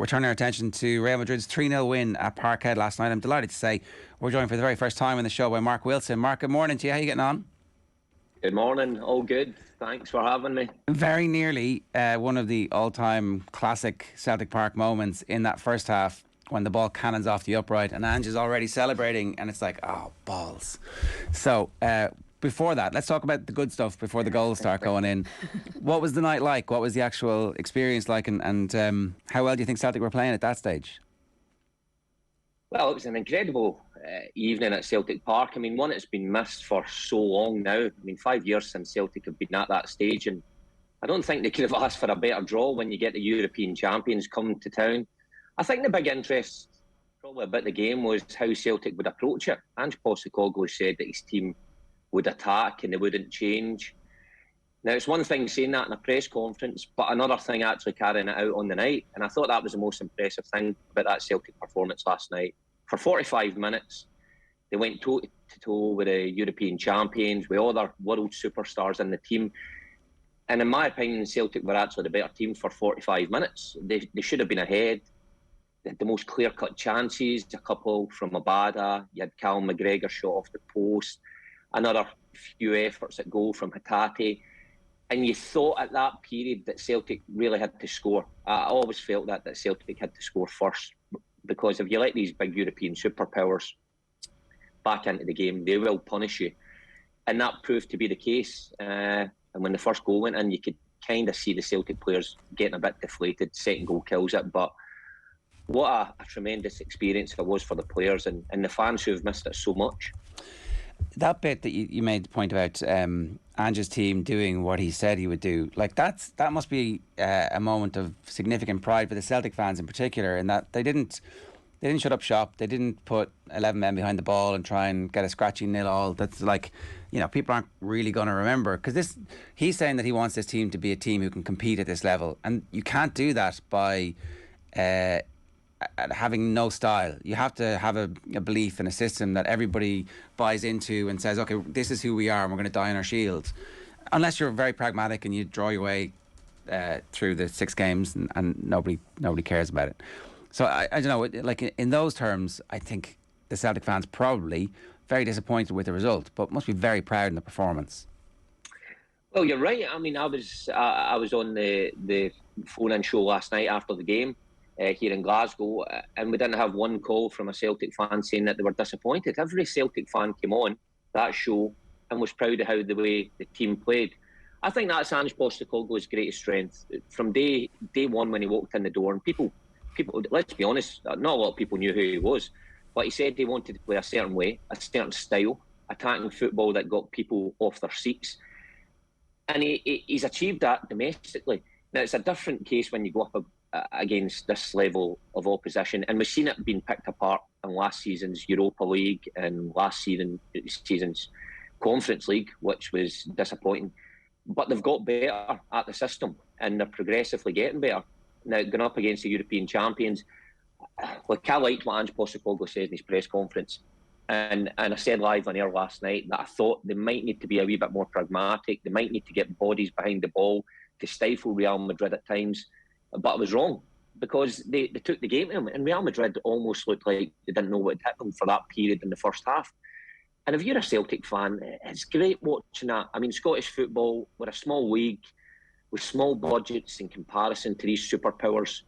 We're turning our attention to Real Madrid's 3-0 win at Parkhead last night. I'm delighted to say we're joined for the very first time in the show by Mark Wilson. Mark, good morning to you. How are you getting on? Good morning. All good. Thanks for having me. Very nearly one of the all-time classic Celtic Park moments in that first half when the ball cannons off the upright and Ange is already celebrating and it's like, oh, balls. So, before that, let's talk about the good stuff before the goals start going in. What was the night like? What was the actual experience like? And how well do you think Celtic were playing at that stage? Well, it was an incredible evening at Celtic Park. I mean, one that's been missed for so long now. I mean, 5 years since Celtic have been at that stage, and I don't think they could have asked for a better draw when you get the European champions coming to town. I think the big interest probably about the game was how Celtic would approach it. Ange Postecoglou said that his team would attack and they wouldn't change. Now, it's one thing saying that in a press conference, but another thing actually carrying it out on the night. And I thought that was the most impressive thing about that Celtic performance last night. For 45 minutes, they went toe-to-toe with the European champions, with other world superstars in the team. And in my opinion, Celtic were actually the better team for 45 minutes. They should have been ahead. They had the most clear-cut chances, a couple from Abada. You had Callum McGregor shot off the post. Another few efforts at goal from Hatate. And you thought at that period that Celtic really had to score. I always felt that Celtic had to score first, because if you let these big European superpowers back into the game, they will punish you. And that proved to be the case. And when the first goal went in, you could kind of see the Celtic players getting a bit deflated. Second goal kills it. But what a tremendous experience it was for the players and the fans who have missed it so much. That bit that you made the point about Ange's team doing what he said he would do, like that must be a moment of significant pride for the Celtic fans in particular, in that they didn't shut up shop. They didn't put 11 men behind the ball and try and get a scratchy 0-0. That's like, people aren't really going to remember, because he's saying that he wants this team to be a team who can compete at this level, and you can't do that by having no style. You have to have a belief in a system that everybody buys into and says, okay, this is who we are and we're going to die on our shields. Unless you're very pragmatic and you draw your way through the 6 games and nobody cares about it. So I don't know, like in those terms, I think the Celtic fans probably very disappointed with the result, but must be very proud in the performance. Well, you're right. I mean, I was on the phone-in show last night after the game here in Glasgow, and we didn't have one call from a Celtic fan saying that they were disappointed. Every Celtic fan came on that show and was proud of how the way the team played. I think that's Ange Postecoglou's greatest strength. From day one when he walked in the door, and people, let's be honest, not a lot of people knew who he was, but he said he wanted to play a certain way, a certain style, attacking football that got people off their seats. And he's achieved that domestically. Now, it's a different case when you go up against this level of opposition, and we've seen it being picked apart in last season's Europa League and last season's Conference League, which was disappointing. But they've got better at the system, and they're progressively getting better. Now, going up against the European champions, like, I liked what Ange Postecoglou says in his press conference, and I said live on air last night that I thought they might need to be a wee bit more pragmatic. They might need to get bodies behind the ball to stifle Real Madrid at times. But I was wrong, because they took the game to them, and Real Madrid almost looked like they didn't know what had hit them for that period in the first half. And if you're a Celtic fan, it's great watching that. I mean, Scottish football, we're a small league with small budgets in comparison to these superpowers.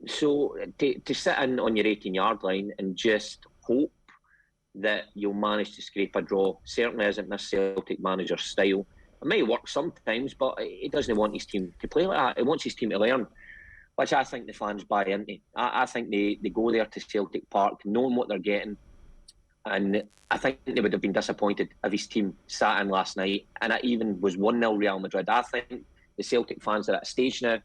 So to sit in on your 18-yard line and just hope that you'll manage to scrape a draw certainly isn't this Celtic manager's style. It may work sometimes, but he doesn't want his team to play like that. He wants his team to learn, which I think the fans buy into. I think they go there to Celtic Park knowing what they're getting, and I think they would have been disappointed if his team sat in last night and it even was 1-0 Real Madrid. I think the Celtic fans are at a stage now,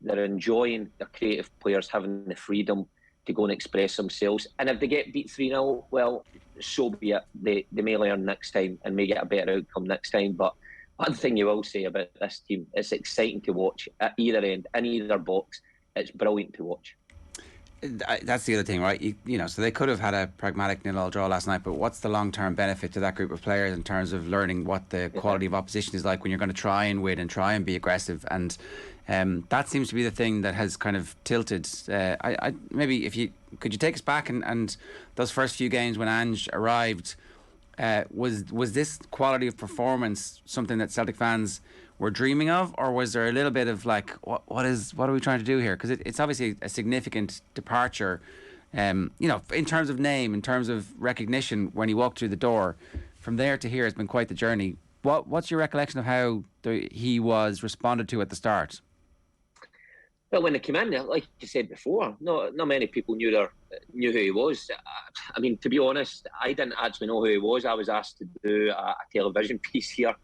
they're enjoying their creative players having the freedom to go and express themselves. And if they get beat 3-0, well, so be it. They may learn next time and may get a better outcome next time. But one thing you will say about this team, it's exciting to watch at either end, in either box. It's brilliant to watch. That's the other thing, right? You know, so they could have had a pragmatic 0-0 draw last night, but what's the long-term benefit to that group of players in terms of learning what the quality of opposition is like when you're going to try and win and try and be aggressive? And that seems to be the thing that has kind of tilted. Maybe if you could you take us back and those first few games when Ange arrived, was this quality of performance something that Celtic fans were dreaming of, or was there a little bit of like, what are we trying to do here? Because it's obviously a significant departure, you know, in terms of name, in terms of recognition. When he walked through the door, from there to here has been quite the journey. What's your recollection of how he was responded to at the start? Well, when he came in, like you said before, not many people knew who he was. I mean, to be honest, I didn't actually know who he was. I was asked to do a television piece here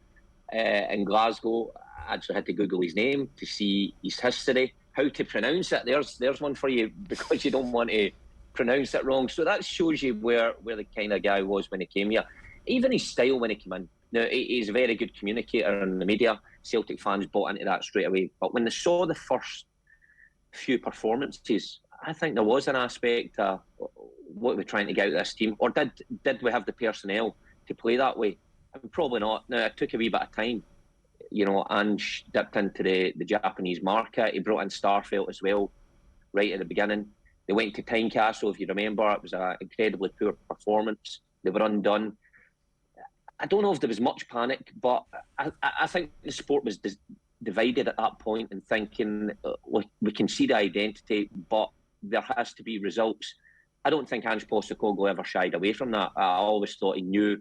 in Glasgow. I actually had to Google his name to see his history, how to pronounce it. There's one for you, because you don't want to pronounce it wrong. So that shows you where the kind of guy was when he came here. Even his style when he came in. Now, he's a very good communicator in the media. Celtic fans bought into that straight away. But when they saw the first few performances, I think there was an aspect of what we're trying to get out of this team, or did we have the personnel to play that way? I mean, probably not. Now, it took a wee bit of time. You know, Ange dipped into the Japanese market. He brought in Starfelt as well, right at the beginning. They went to Tynecastle, if you remember. It was an incredibly poor performance. They were undone. I don't know if there was much panic, but I think the sport was divided at that point and thinking, we can see the identity, but there has to be results. I don't think Ange Postecoglou ever shied away from that. I always thought he knew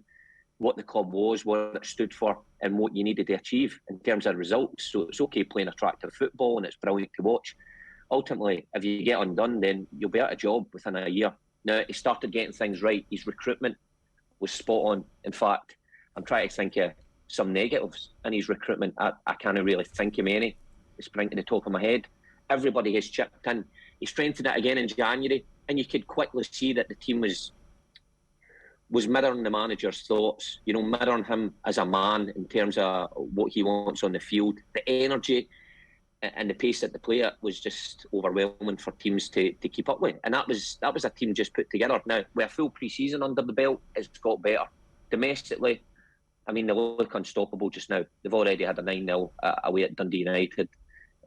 what the club was, what it stood for, and what you needed to achieve in terms of results. So it's okay playing attractive football and it's brilliant to watch. Ultimately, if you get undone, then you'll be out of job within a year. Now, he started getting things right. His recruitment was spot on. In fact, I'm trying to think of some negatives in his recruitment. I can't really think of any. They spring to the top of my head. Everybody has chipped in. He strengthened it again in January, and you could quickly see that the team was mirroring the manager's thoughts, you know, mirroring him as a man in terms of what he wants on the field. The energy and the pace that they play at was just overwhelming for teams to keep up with. And that was a team just put together. Now, with a full pre-season under the belt, it's got better. Domestically, I mean, they look unstoppable just now. They've already had a 9-0 away at Dundee United,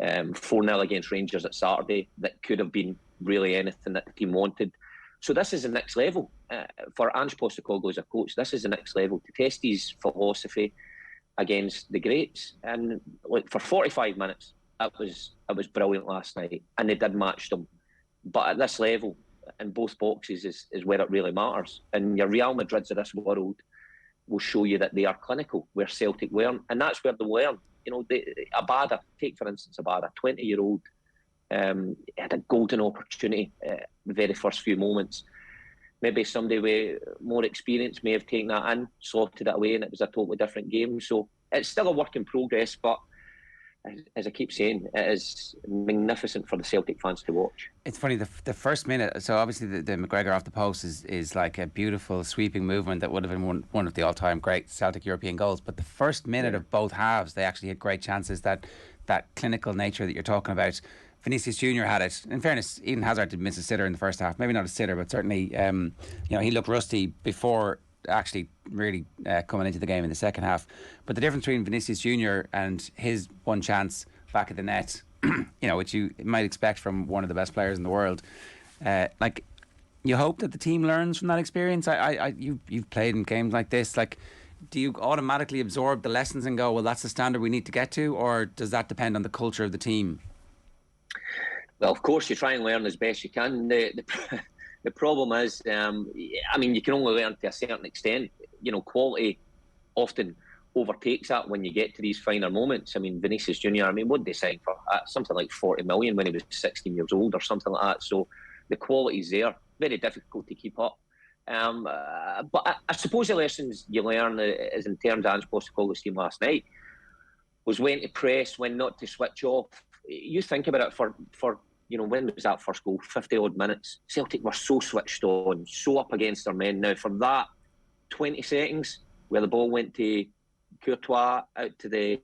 4-0 against Rangers at Saturday. That could have been really anything that the team wanted. So this is the next level for Ange Postecoglou as a coach. This is the next level to test his philosophy against the greats. And look, for 45 minutes, it was brilliant last night, and they did match them. But at this level, in both boxes, is where it really matters. And your Real Madrids of this world will show you that they are clinical, where Celtic weren't, and that's where they learn. You know, Abada, take for instance Abada, 20-year-old. Had a golden opportunity the very first few moments. Maybe somebody with more experience may have taken that in, slotted it away, and it was a totally different game. So it's still a work in progress, but as I keep saying, it is magnificent for the Celtic fans to watch. It's funny, the first minute, so obviously the McGregor off the post is like a beautiful sweeping movement that would have been one of the all-time great Celtic European goals. But the first minute of both halves, they actually had great chances. That clinical nature that you're talking about, Vinicius Junior had it. In fairness, Eden Hazard did miss a sitter in the first half. Maybe not a sitter, but certainly he looked rusty before actually really coming into the game in the second half. But the difference between Vinicius Junior and his one chance back at the net, which you might expect from one of the best players in the world, like, you hope that the team learns from that experience. You've played in games like this. Like, do you automatically absorb the lessons and go, well, that's the standard we need to get to, or does that depend on the culture of the team? Well, of course, you try and learn as best you can. The problem is, you can only learn to a certain extent. You know, quality often overtakes that when you get to these finer moments. I mean, Vinicius Junior, what did they sign for? Something like 40 million when he was 16 years old or something like that. So the quality's there. Very difficult to keep up. But I suppose the lessons you learn is in terms of Ange Postecoglou's team last night was when to press, when not to switch off. You think about it for when was that first goal? 50-odd minutes. Celtic were so switched on, so up against their men. Now, for that 20 seconds where the ball went to Courtois out to the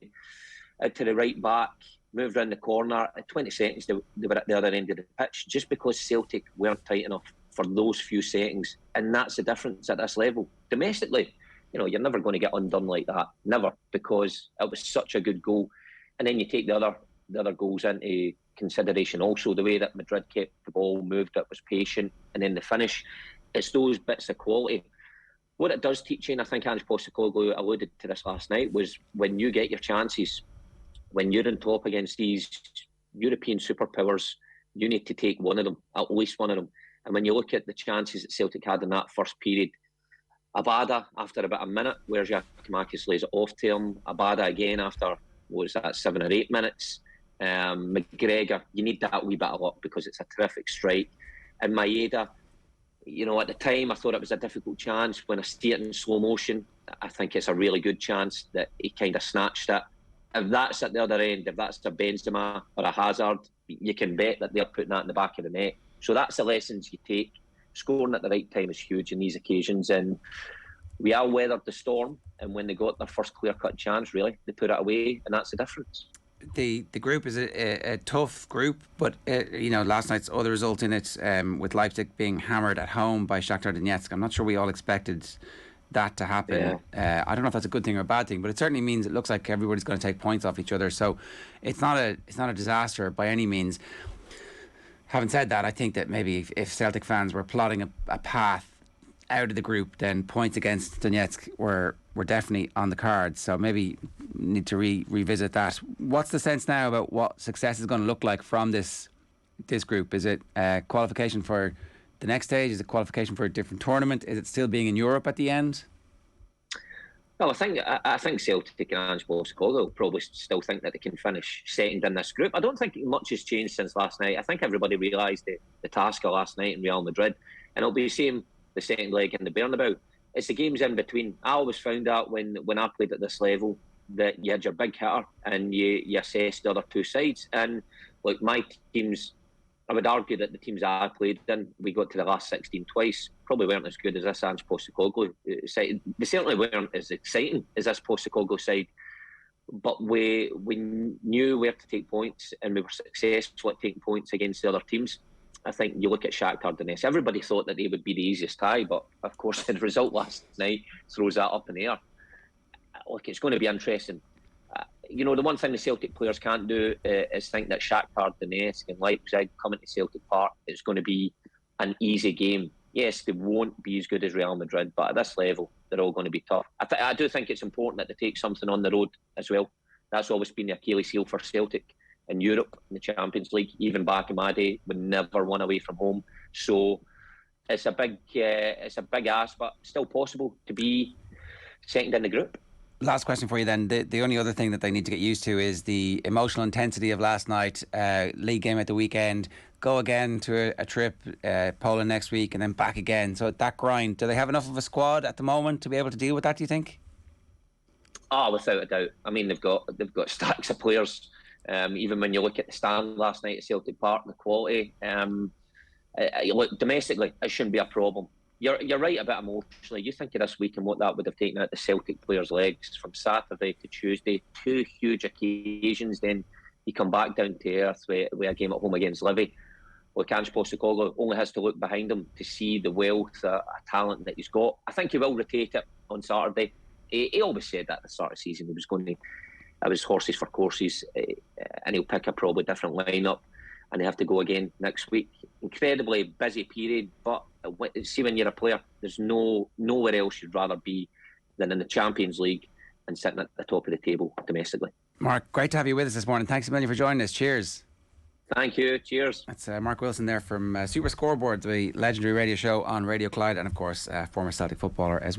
right back, moved round the corner. At 20 seconds, they were at the other end of the pitch, just because Celtic weren't tight enough for those few seconds. And that's the difference at this level. Domestically, you're never going to get undone like that. Never, because it was such a good goal. And then you take the other goals into consideration also. The way that Madrid kept the ball, moved it, was patient. And then the finish. It's those bits of quality. What it does teach you, and I think Ange Postecoglou alluded to this last night, was when you get your chances, when you're on top against these European superpowers, you need to take one of them, at least one of them. And when you look at the chances that Celtic had in that first period, Abada, after about a minute, where Giakoumakis lays it off to him. Abada again after, 7 or 8 minutes. McGregor, you need that wee bit of luck because it's a terrific strike. And Maeda, at the time, I thought it was a difficult chance. When I see it in slow motion, I think it's a really good chance that he kind of snatched it. If that's at the other end, if that's a Benzema or a Hazard, you can bet that they're putting that in the back of the net. So that's the lessons you take. Scoring at the right time is huge in these occasions. And we all weathered the storm. And when they got their first clear-cut chance, really, they put it away. And that's the difference. The group is a tough group, but last night's other result in it, with Leipzig being hammered at home by Shakhtar Donetsk. I'm not sure we all expected that to happen. Yeah. I don't know if that's a good thing or a bad thing, but it certainly means it looks like everybody's going to take points off each other. So it's not a disaster by any means. Having said that, I think that maybe if Celtic fans were plotting a path out of the group, then points against Donetsk were definitely on the cards. So maybe need to revisit that. What's the sense now about what success is going to look like from this group? Is it qualification for the next stage? Is it qualification for a different tournament? Is it still being in Europe at the end? Well, I think Celtic and Ange Postecoglou probably still think that they can finish second in this group. I don't think much has changed since last night. I think everybody realised the task of last night in Real Madrid, and it'll be the same the second leg in the Bernabeu. It's the games in between. I always found out when I played at this level that you had your big hitter and you assessed the other two sides. And like my teams, I would argue that the teams I played in, we got to the last 16 twice, probably weren't as good as this Ange Postecoglou side. They certainly weren't as exciting as this Postecoglou side. But we knew where to take points, and we were successful at taking points against the other teams. I think you look at Shakhtar Donetsk, everybody thought that they would be the easiest tie, but of course the result last night throws that up in the air. Look, it's going to be interesting. The one thing the Celtic players can't do is think that Shakhtar Donetsk and Leipzig coming to Celtic Park is going to be an easy game. Yes, they won't be as good as Real Madrid, but at this level, they're all going to be tough. I do think it's important that they take something on the road as well. That's always been the Achilles heel for Celtic in Europe, in the Champions League. Even back in my day, we never won away from home. So it's a big ask, but still possible to be second in the group. Last question for you then. The only other thing that they need to get used to is the emotional intensity of last night. League game at the weekend. Go again to a trip, Poland next week, and then back again. So that grind, do they have enough of a squad at the moment to be able to deal with that, do you think? Oh, without a doubt. I mean, they've got stacks of players. Even when you look at the stand last night at Celtic Park, the quality. Look, domestically, it shouldn't be a problem. You're right a bit emotionally. You think of this week and what that would have taken out the Celtic players' legs from Saturday to Tuesday. 2 huge occasions. Then you come back down to earth with a game at home against Livy. Look, Ange Postecoglou only has to look behind him to see the wealth of talent that he's got. I think he will rotate it on Saturday. He always said that at the start of the season. He was going to, it was horses for courses, and he'll pick a probably different lineup, and they have to go again next week. Incredibly busy period, but see, when you're a player, there's nowhere else you'd rather be than in the Champions League and sitting at the top of the table domestically. Mark, great to have you with us this morning. Thanks a million for joining us. Cheers. Thank you. Cheers. That's Mark Wilson there from Super Scoreboard, the legendary radio show on Radio Clyde, and of course former Celtic footballer as well.